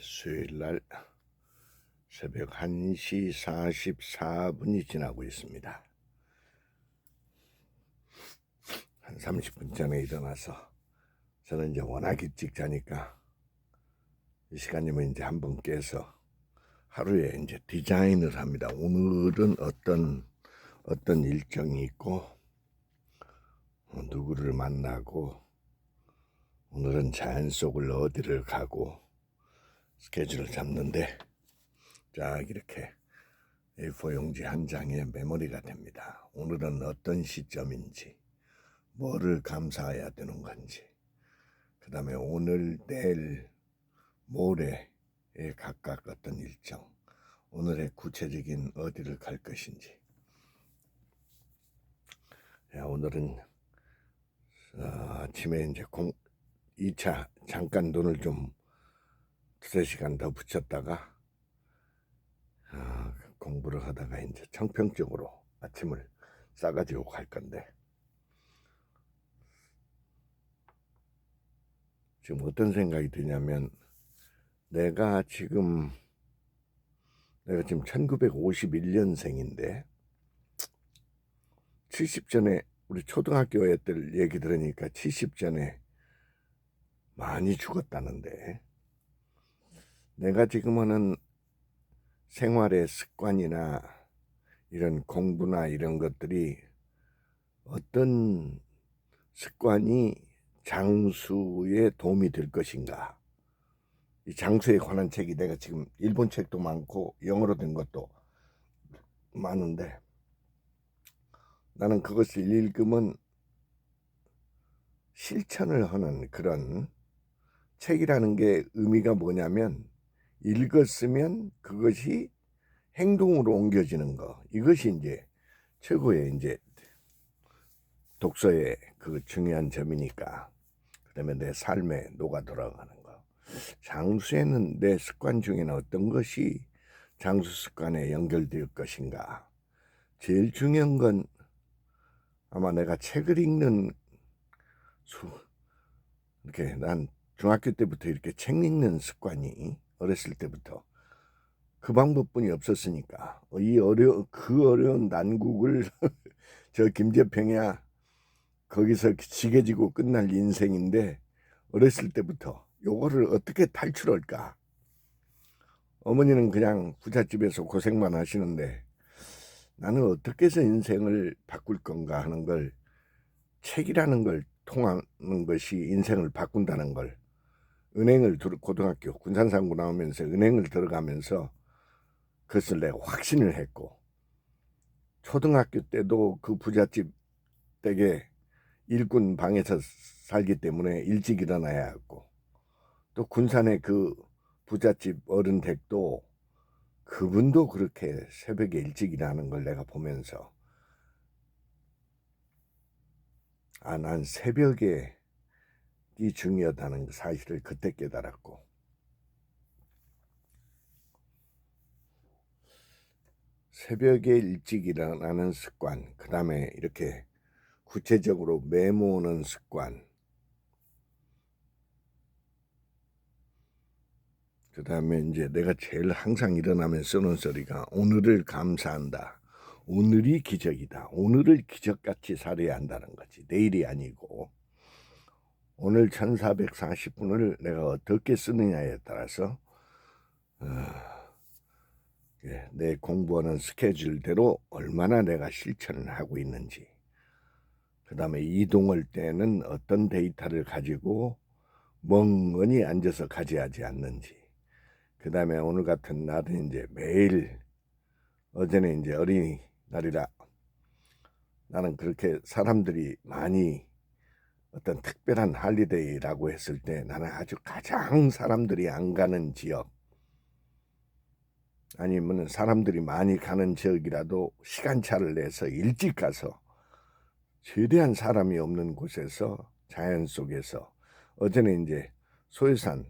수요일날 새벽 1시 44분이 지나고 있습니다. 한 30분 전에 일어나서 저는 이제 워낙 일찍 자니까 이 시간이면 이제 한번 깨서 하루에 이제 디자인을 합니다. 오늘은 어떤 일정이 있고 누구를 만나고 오늘은 자연 속을 어디를 가고 스케줄을 잡는데 쫙 이렇게 A4 용지 한 장에 메모리가 됩니다. 오늘은 어떤 시점인지, 뭐를 감사해야 되는 건지, 그 다음에 오늘, 내일, 모레에 각각 어떤 일정, 오늘의 구체적인 어디를 갈 것인지. 오늘은 아침에 이제 2차 잠깐 눈을 좀 2-3시간 더 붙였다가 공부를 하다가 이제 청평적으로 아침을 싸가지고 갈 건데, 지금 어떤 생각이 드냐면 내가 지금 1951년생인데 70 전에 우리 초등학교 애들 얘기 들으니까 70 전에 많이 죽었다는데, 내가 지금 하는 생활의 습관이나 이런 공부나 이런 것들이 어떤 습관이 장수에 도움이 될 것인가. 이 장수에 관한 책이 내가 지금 일본 책도 많고 영어로 된 것도 많은데, 나는 그것을 읽으면 실천을 하는 그런 책이라는 게 의미가 뭐냐면 읽었으면 그것이 행동으로 옮겨지는 거. 이것이 이제 최고의 이제 독서의 그 중요한 점이니까. 그다음에 내 삶에 녹아 들어가는 거. 장수에는 내 습관 중에는 어떤 것이 장수 습관에 연결될 것인가. 제일 중요한 건 아마 내가 책을 읽는 이렇게 난 중학교 때부터 이렇게 책 읽는 습관이 어렸을 때부터 그 방법뿐이 없었으니까 그 어려운 난국을 저 김재평이야 거기서 지게 지고 끝날 인생인데, 어렸을 때부터 요거를 어떻게 탈출할까. 어머니는 그냥 부잣집에서 고생만 하시는데 나는 어떻게 해서 인생을 바꿀 건가 하는 걸, 책이라는 걸 통하는 것이 인생을 바꾼다는 걸, 고등학교 군산상고 나오면서 은행을 들어가면서 그것을 내가 확신을 했고, 초등학교 때도 그 부잣집 댁에 일꾼 방에서 살기 때문에 일찍 일어나야 했고, 또 군산의 그 부잣집 어른 댁도 그분도 그렇게 새벽에 일찍 일하는 걸 내가 보면서 난 새벽에 이 중요하다는 사실을 그때 깨달았고, 새벽에 일찍 일어나는 습관, 그 다음에 이렇게 구체적으로 메모하는 습관, 그 다음에 이제 내가 제일 항상 일어나면 쓰는 소리가 오늘을 감사한다. 오늘이 기적이다. 오늘을 기적같이 살아야 한다는 거지. 내일이 아니고. 오늘 1440분을 내가 어떻게 쓰느냐에 따라서 내 공부하는 스케줄대로 얼마나 내가 실천을 하고 있는지, 그 다음에 이동할 때는 어떤 데이터를 가지고 멍하니 앉아서 가져야지 않는지, 그 다음에 오늘 같은 날은 이제 매일, 어제는 이제 어린이날이라 나는 그렇게 사람들이 많이 어떤 특별한 할리데이라고 했을 때 나는 아주 가장 사람들이 안 가는 지역, 아니면 사람들이 많이 가는 지역이라도 시간차를 내서 일찍 가서 최대한 사람이 없는 곳에서 자연 속에서, 어제는 이제 소해산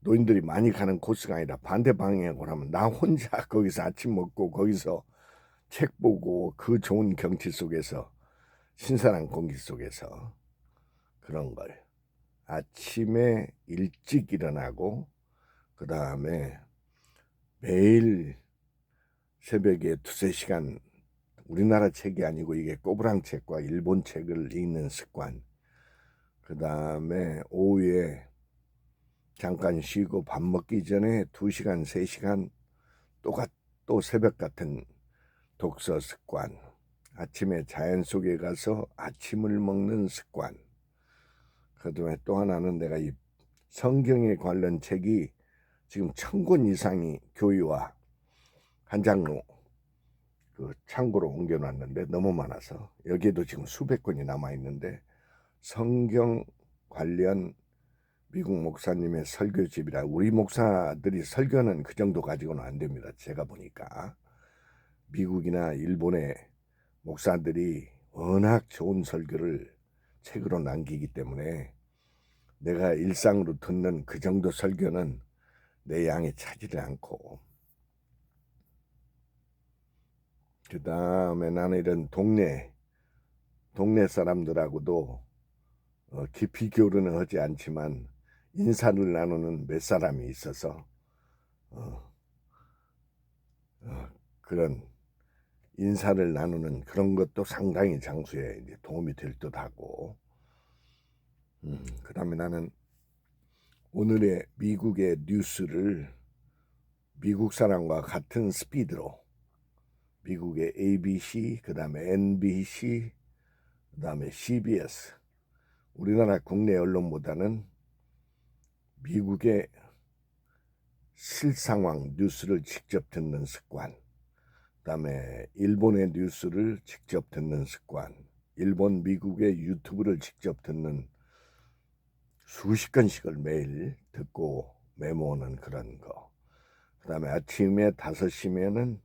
노인들이 많이 가는 코스가 아니라 반대 방향으로 하면 나 혼자 거기서 아침 먹고 거기서 책 보고 그 좋은 경치 속에서 신선한 공기 속에서 그런 걸 아침에 일찍 일어나고, 그 다음에 매일 새벽에 두세 시간 우리나라 책이 아니고 이게 꼬부랑 책과 일본 책을 읽는 습관. 그 다음에 오후에 잠깐 쉬고 밥 먹기 전에 2시간, 3시간 또 새벽 같은 독서 습관. 아침에 자연 속에 가서 아침을 먹는 습관. 그 다음에 또 하나는 내가 이 성경에 관련 책이 지금 1000권 이상이 교회와 한 장로 그 창고로 옮겨놨는데 너무 많아서 여기에도 지금 수백 권이 남아있는데 성경 관련 미국 목사님의 설교집이라 우리 목사들이 설교는 그 정도 가지고는 안 됩니다. 제가 보니까 미국이나 일본의 목사들이 워낙 좋은 설교를 책으로 남기기 때문에 내가 일상으로 듣는 그 정도 설교는 내 양에 차지를 않고 그 다음에 나는 이런 동네 사람들하고도 깊이 교류는 하지 않지만 인사를 나누는 몇 사람이 있어서 그런 인사를 나누는 그런 것도 상당히 장수에 이제 도움이 될 듯하고 그 다음에 나는 오늘의 미국의 뉴스를 미국 사람과 같은 스피드로 미국의 ABC, 그 다음에 NBC, 그 다음에 CBS 우리나라 국내 언론보다는 미국의 실상황 뉴스를 직접 듣는 습관, 그 다음에 일본의 뉴스를 직접 듣는 습관, 일본, 미국의 유튜브를 직접 듣는 수십 건씩을 매일 듣고 메모하는 그런 거. 그 다음에 아침에 5시면은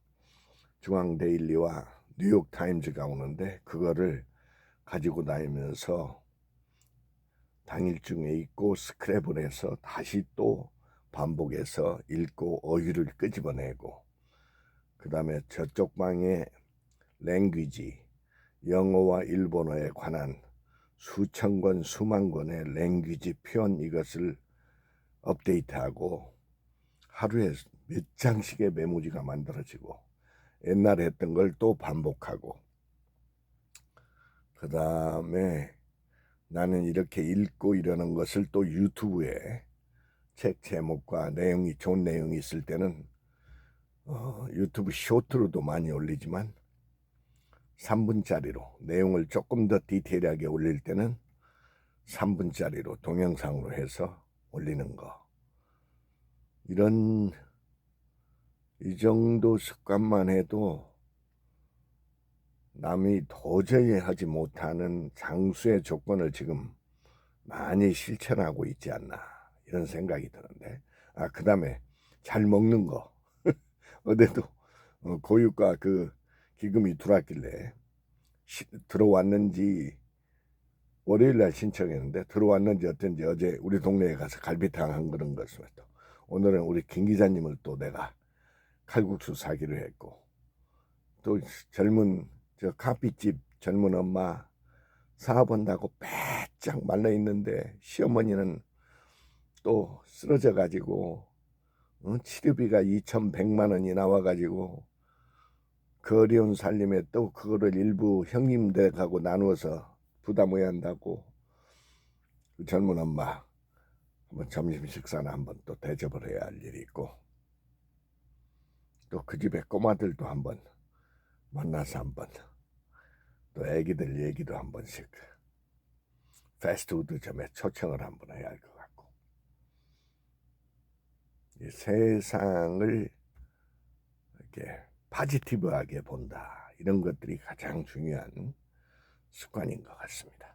중앙데일리와 뉴욕타임즈가 오는데 그거를 가지고 다니면서 당일중에 읽고 스크랩을 해서 다시 또 반복해서 읽고 어휘를 끄집어내고 그 다음에 저쪽 방에 랭귀지 영어와 일본어에 관한 수천 권 수만 권의 랭귀지 표현 이것을 업데이트하고 하루에 몇 장씩의 메모지가 만들어지고 옛날에 했던 걸 또 반복하고 그 다음에 나는 이렇게 읽고 이러는 것을 또 유튜브에 책 제목과 내용이 좋은 내용이 있을 때는 유튜브 쇼트로도 많이 올리지만 3분짜리로 내용을 조금 더 디테일하게 올릴 때는 3분짜리로 동영상으로 해서 올리는 거. 이 정도 습관만 해도 남이 도저히 하지 못하는 장수의 조건을 지금 많이 실천하고 있지 않나 이런 생각이 드는데 그 다음에 잘 먹는 거 어제도 고유가 그 기금이 들어왔길래 들어왔는지 월요일날 신청했는데 들어왔는지 어쩐지 어제 우리 동네에 가서 갈비탕 한 그릇 것을 또 오늘은 우리 김 기자님을 또 내가 칼국수 사기로 했고 또 젊은 저 커피집 젊은 엄마 사업한다고 빼짝 말라 있는데 시어머니는 또 쓰러져 가지고 치료비가 2,100만 원이 나와 가지고 그 어려운 살림에 또 그거를 일부 형님들하고 나누어서 부담해야 한다고 그 젊은 엄마 한번 점심 식사나 한번 또 대접을 해야 할 일이 있고 또 그 집에 꼬마들도 한번 만나서 한번 또 애기들 얘기도 한 번씩 패스트푸드점에 초청을 한번 해야 할 것 같고 이 세상을 이렇게 포지티브하게 본다 이런 것들이 가장 중요한 습관인 것 같습니다.